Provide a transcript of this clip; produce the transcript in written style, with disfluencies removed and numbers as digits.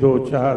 2-4